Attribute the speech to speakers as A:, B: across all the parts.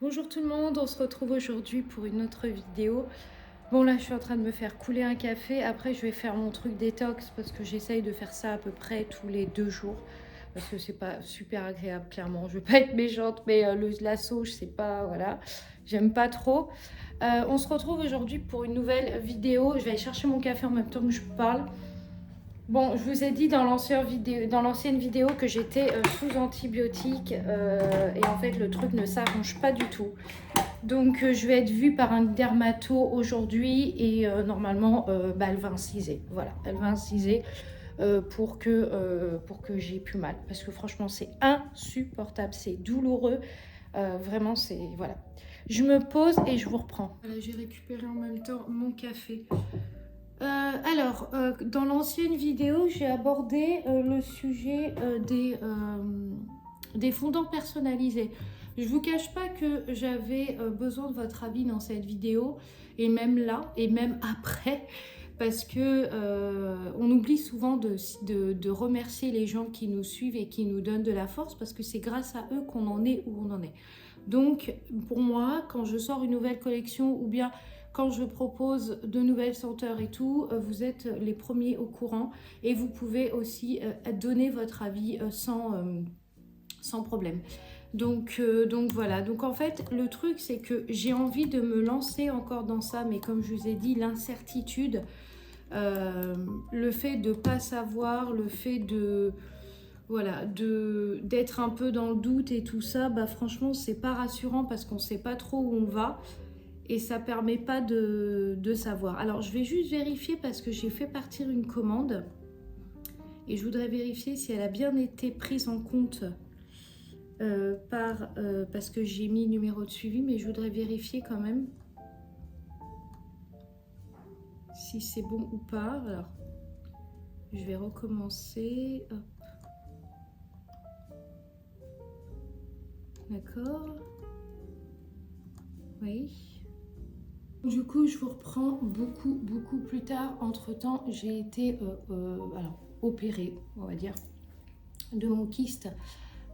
A: Bonjour tout le monde, on se retrouve aujourd'hui pour une autre vidéo. Bon là je suis en train de me faire couler un café, après je vais faire mon truc détox parce que j'essaye de faire ça à peu près tous les 2 jours. Parce que c'est pas super agréable clairement, je veux pas être méchante mais la sauge c'est pas, voilà, j'aime pas trop. On se retrouve aujourd'hui pour une nouvelle vidéo, je vais aller chercher mon café en même temps que je vous parle. Bon, je vous ai dit dans l'ancienne vidéo que j'étais sous antibiotiques et en fait le truc ne s'arrange pas du tout. Donc je vais être vue par un dermato aujourd'hui et normalement elle va inciser. Voilà, elle va inciser pour que j'ai plus mal. Parce que franchement c'est insupportable, c'est douloureux. Vraiment c'est... Voilà. Je me pose et je vous reprends. Voilà, j'ai récupéré en même temps mon café. Dans l'ancienne vidéo, j'ai abordé le sujet des fondants personnalisés. Je ne vous cache pas que j'avais besoin de votre avis dans cette vidéo, et même là, et même après, parce que on oublie souvent de remercier les gens qui nous suivent et qui nous donnent de la force, parce que c'est grâce à eux qu'on en est où on en est. Donc, pour moi, quand je sors une nouvelle collection, ou bien quand je propose de nouvelles senteurs et tout, vous êtes les premiers au courant et vous pouvez aussi donner votre avis sans problème. Donc voilà, donc en fait le truc c'est que j'ai envie de me lancer encore dans ça, mais comme je vous ai dit, l'incertitude, le fait de ne pas savoir, le fait de... Voilà, d'être un peu dans le doute et tout ça, bah franchement c'est pas rassurant parce qu'on sait pas trop où on va. Et ça permet pas de savoir. Alors je vais juste vérifier parce que j'ai fait partir une commande et je voudrais vérifier si elle a bien été prise en compte parce que j'ai mis numéro de suivi, mais je voudrais vérifier quand même si c'est bon ou pas. Alors je vais recommencer. Hop. D'accord. Oui. Du coup, je vous reprends beaucoup plus tard. Entre-temps, j'ai été opérée, on va dire, de mon kyste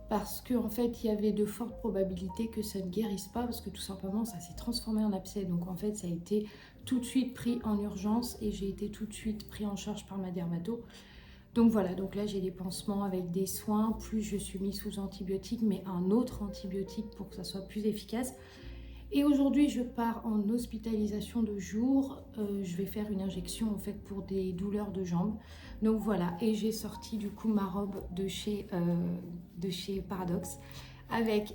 A: parce qu'en fait, il y avait de fortes probabilités que ça ne guérisse pas parce que tout simplement, ça s'est transformé en abcès. Donc en fait, ça a été tout de suite pris en urgence et j'ai été tout de suite pris en charge par ma dermato. Donc voilà, donc là, j'ai des pansements avec des soins, plus je suis mise sous antibiotiques, mais un autre antibiotique pour que ça soit plus efficace. Et aujourd'hui, je pars en hospitalisation de jour. Je vais faire une injection en fait pour des douleurs de jambes. Donc voilà, et j'ai sorti du coup ma robe de chez Paradoxe.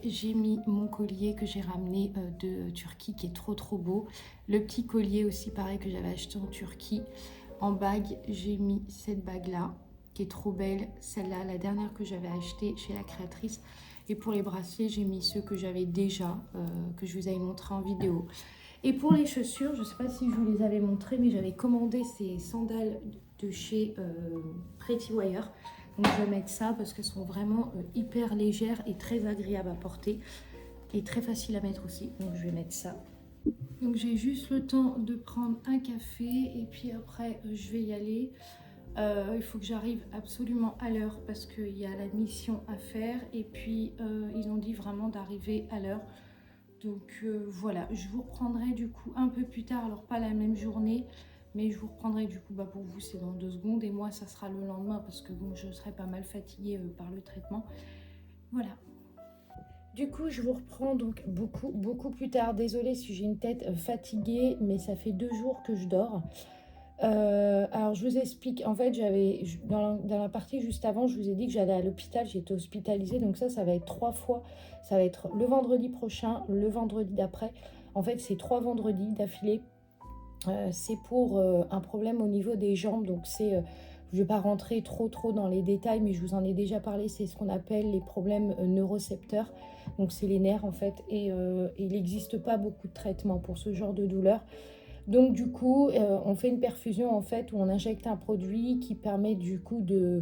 A: J'ai mis mon collier que j'ai ramené de Turquie qui est trop beau. Le petit collier aussi pareil que j'avais acheté en Turquie. En bague, j'ai mis cette bague là qui est trop belle. Celle-là, la dernière que j'avais achetée chez la créatrice. Et pour les bracelets, j'ai mis ceux que j'avais déjà, que je vous avais montré en vidéo. Et pour les chaussures, je ne sais pas si je vous les avais montrées, mais j'avais commandé ces sandales de chez Pretty Wire. Donc je vais mettre ça parce qu'elles sont vraiment hyper légères et très agréables à porter. Et très faciles à mettre aussi. Donc je vais mettre ça. Donc j'ai juste le temps de prendre un café et puis après je vais y aller. Il faut que j'arrive absolument à l'heure parce qu'il y a l'admission à faire et puis ils ont dit vraiment d'arriver à l'heure. Donc voilà, je vous reprendrai du coup un peu plus tard, alors pas la même journée, mais je vous reprendrai du coup, pour vous c'est dans 2 secondes et moi ça sera le lendemain parce que bon, je serai pas mal fatiguée par le traitement. Voilà. Du coup, je vous reprends donc beaucoup plus tard. Désolée si j'ai une tête fatiguée, mais ça fait 2 jours que je dors. Alors je vous explique, en fait dans la partie juste avant, je vous ai dit que j'allais à l'hôpital, j'ai été hospitalisée, donc ça va être 3 fois, ça va être le vendredi prochain, le vendredi d'après, en fait c'est 3 vendredis d'affilée. C'est pour un problème au niveau des jambes, donc je ne vais pas rentrer trop dans les détails, mais je vous en ai déjà parlé, c'est ce qu'on appelle les problèmes neurocepteurs, donc c'est les nerfs en fait, et il n'existe pas beaucoup de traitements pour ce genre de douleur. Donc du coup, on fait une perfusion en fait où on injecte un produit qui permet du coup de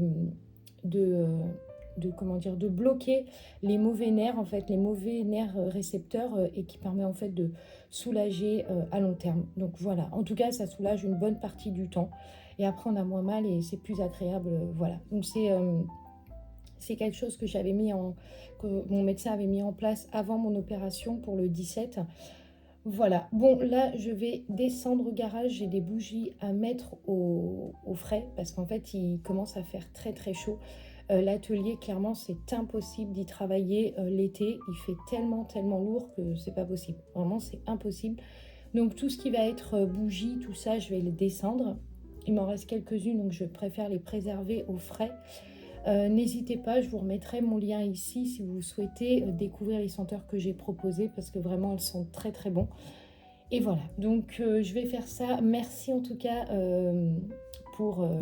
A: bloquer les mauvais nerfs en fait, les mauvais nerfs récepteurs et qui permet en fait de soulager à long terme. Donc voilà, en tout cas ça soulage une bonne partie du temps et après on a moins mal et c'est plus agréable, voilà. Donc c'est C'est quelque chose que que mon médecin avait mis en place avant mon opération pour le 17. Voilà, bon là je vais descendre au garage, j'ai des bougies à mettre au frais parce qu'en fait il commence à faire très très chaud. L'atelier clairement c'est impossible d'y travailler l'été, il fait tellement lourd que c'est pas possible, vraiment c'est impossible. Donc tout ce qui va être bougies, tout ça je vais les descendre. Il m'en reste quelques-unes donc je préfère les préserver au frais. N'hésitez pas, je vous remettrai mon lien ici si vous souhaitez découvrir les senteurs que j'ai proposées parce que vraiment elles sont très très bons. Et voilà, donc je vais faire ça. Merci en tout cas pour, euh,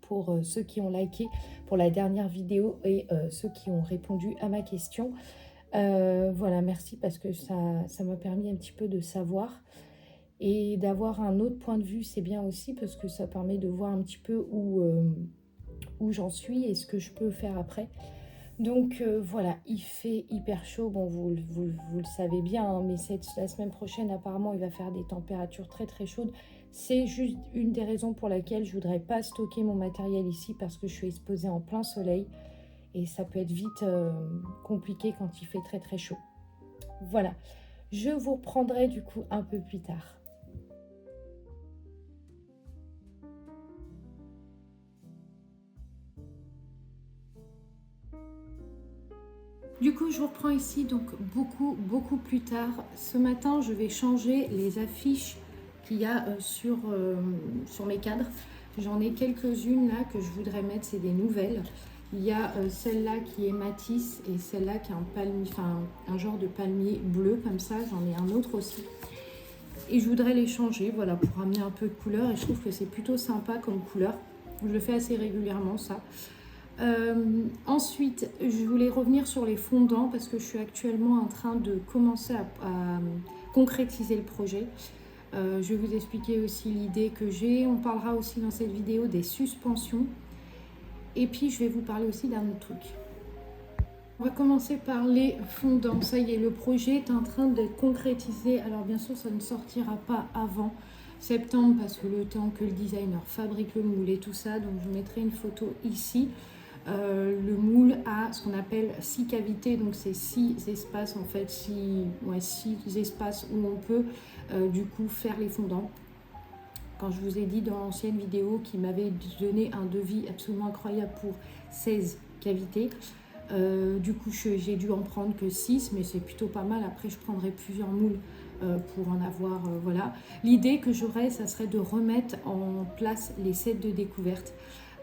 A: pour ceux qui ont liké pour la dernière vidéo et ceux qui ont répondu à ma question. Voilà, merci parce que ça m'a permis un petit peu de savoir. Et d'avoir un autre point de vue, c'est bien aussi parce que ça permet de voir un petit peu où j'en suis et ce que je peux faire après. Donc voilà, il fait hyper chaud, bon vous le savez bien, hein, mais la semaine prochaine apparemment il va faire des températures très très chaudes. C'est juste une des raisons pour laquelle je voudrais pas stocker mon matériel ici parce que je suis exposée en plein soleil et ça peut être vite compliqué quand il fait très très chaud. Voilà, je vous reprendrai du coup un peu plus tard. Du coup, je vous reprends ici, donc beaucoup plus tard. Ce matin, je vais changer les affiches qu'il y a sur mes cadres. J'en ai quelques-unes là que je voudrais mettre, c'est des nouvelles. Il y a celle-là qui est Matisse et celle-là qui est un palmier, enfin un genre de palmier bleu comme ça. J'en ai un autre aussi. Et je voudrais les changer, voilà, pour amener un peu de couleur. Et je trouve que c'est plutôt sympa comme couleur. Je le fais assez régulièrement, ça. Ensuite, je voulais revenir sur les fondants parce que je suis actuellement en train de commencer à concrétiser le projet. Je vais vous expliquer aussi l'idée que j'ai. On parlera aussi dans cette vidéo des suspensions. Et puis, je vais vous parler aussi d'un autre truc. On va commencer par les fondants. Ça y est, le projet est en train d'être concrétisé. Alors, bien sûr, ça ne sortira pas avant septembre parce que le temps que le designer fabrique le moule et tout ça. Donc, je vous mettrai une photo ici. Le moule a ce qu'on appelle 6 cavités, donc c'est 6 espaces en fait, 6 espaces où on peut du coup faire les fondants. Quand je vous ai dit dans l'ancienne vidéo qu'il m'avait donné un devis absolument incroyable pour 16 cavités, du coup j'ai dû en prendre que 6, mais c'est plutôt pas mal. Après je prendrai plusieurs moules pour en avoir, voilà. L'idée que j'aurais, ça serait de remettre en place les sets de découverte.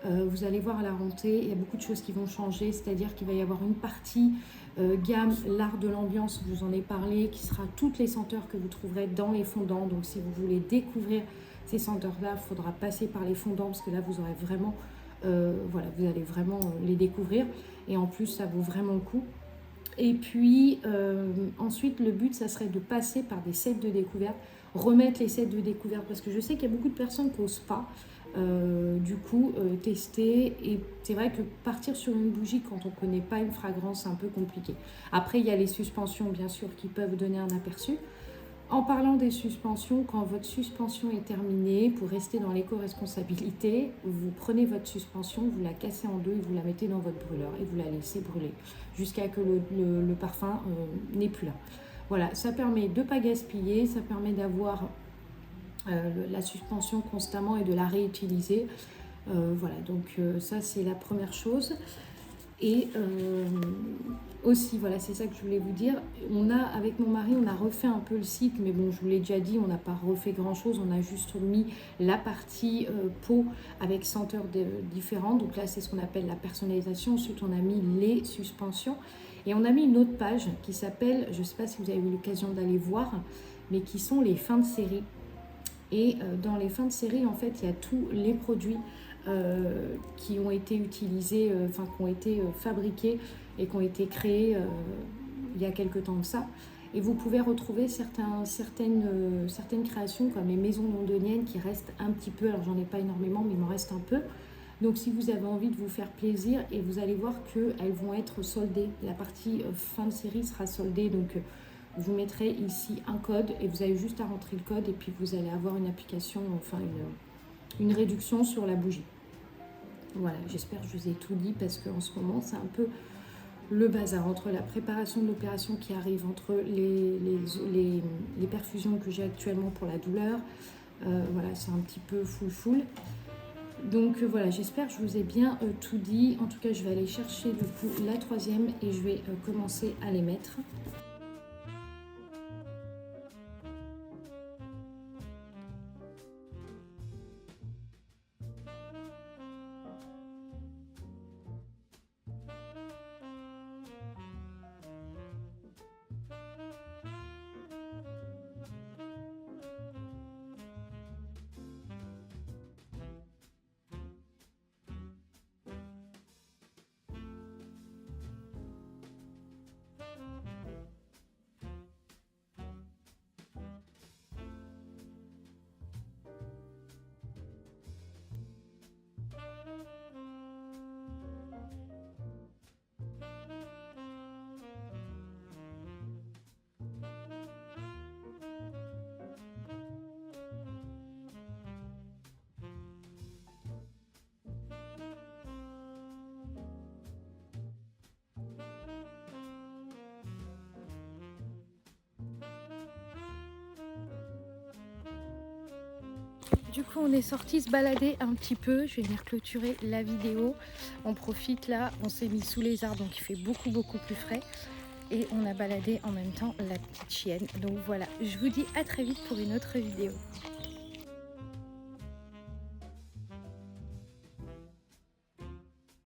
A: Vous allez voir à la rentrée, il y a beaucoup de choses qui vont changer, c'est-à-dire qu'il va y avoir une partie gamme, l'art de l'ambiance, je vous en ai parlé, qui sera toutes les senteurs que vous trouverez dans les fondants. Donc si vous voulez découvrir ces senteurs-là, il faudra passer par les fondants parce que là vous aurez vraiment, voilà, vous allez vraiment les découvrir et en plus ça vaut vraiment le coup. Et puis ensuite le but ça serait de passer par des sets de découverte, remettre les sets de découverte parce que je sais qu'il y a beaucoup de personnes qui n'osent pas tester. Et c'est vrai que partir sur une bougie quand on ne connaît pas une fragrance, c'est un peu compliqué. Après il y a les suspensions bien sûr qui peuvent donner un aperçu. En parlant des suspensions, quand votre suspension est terminée, pour rester dans l'éco-responsabilité, vous prenez votre suspension, vous la cassez en deux et vous la mettez dans votre brûleur et vous la laissez brûler jusqu'à que le parfum n'est plus là. Voilà, ça permet de ne pas gaspiller, ça permet d'avoir la suspension constamment et de la réutiliser. Voilà, donc ça c'est la première chose. Et aussi, voilà, c'est ça que je voulais vous dire. Avec mon mari, on a refait un peu le site, mais bon, je vous l'ai déjà dit, on n'a pas refait grand-chose. On a juste mis la partie peau avec senteurs différentes. Donc là, c'est ce qu'on appelle la personnalisation. Ensuite, on a mis les suspensions. Et on a mis une autre page qui s'appelle, je ne sais pas si vous avez eu l'occasion d'aller voir, mais qui sont les fins de série. Et dans les fins de série, en fait, il y a tous les produits qui ont été utilisés, enfin qui ont été fabriqués et qui ont été créés il y a quelques temps de ça. Et vous pouvez retrouver certaines créations comme les maisons londoniennes qui restent un petit peu, alors j'en ai pas énormément mais il m'en reste un peu. Donc si vous avez envie de vous faire plaisir, et vous allez voir qu'elles vont être soldées. La partie fin de série sera soldée, donc vous mettrez ici un code et vous avez juste à rentrer le code et puis vous allez avoir une application, enfin une réduction sur la bougie. Voilà, j'espère que je vous ai tout dit parce qu'en ce moment, c'est un peu le bazar entre la préparation de l'opération qui arrive, entre les perfusions que j'ai actuellement pour la douleur. Voilà, c'est un petit peu full. Donc voilà, j'espère que je vous ai bien tout dit. En tout cas, je vais aller chercher du coup la troisième et je vais commencer à les mettre. Du coup, on est sorti se balader un petit peu. Je vais venir clôturer la vidéo. On profite là, on s'est mis sous les arbres, donc il fait beaucoup plus frais. Et on a baladé en même temps la petite chienne. Donc voilà, je vous dis à très vite pour une autre vidéo.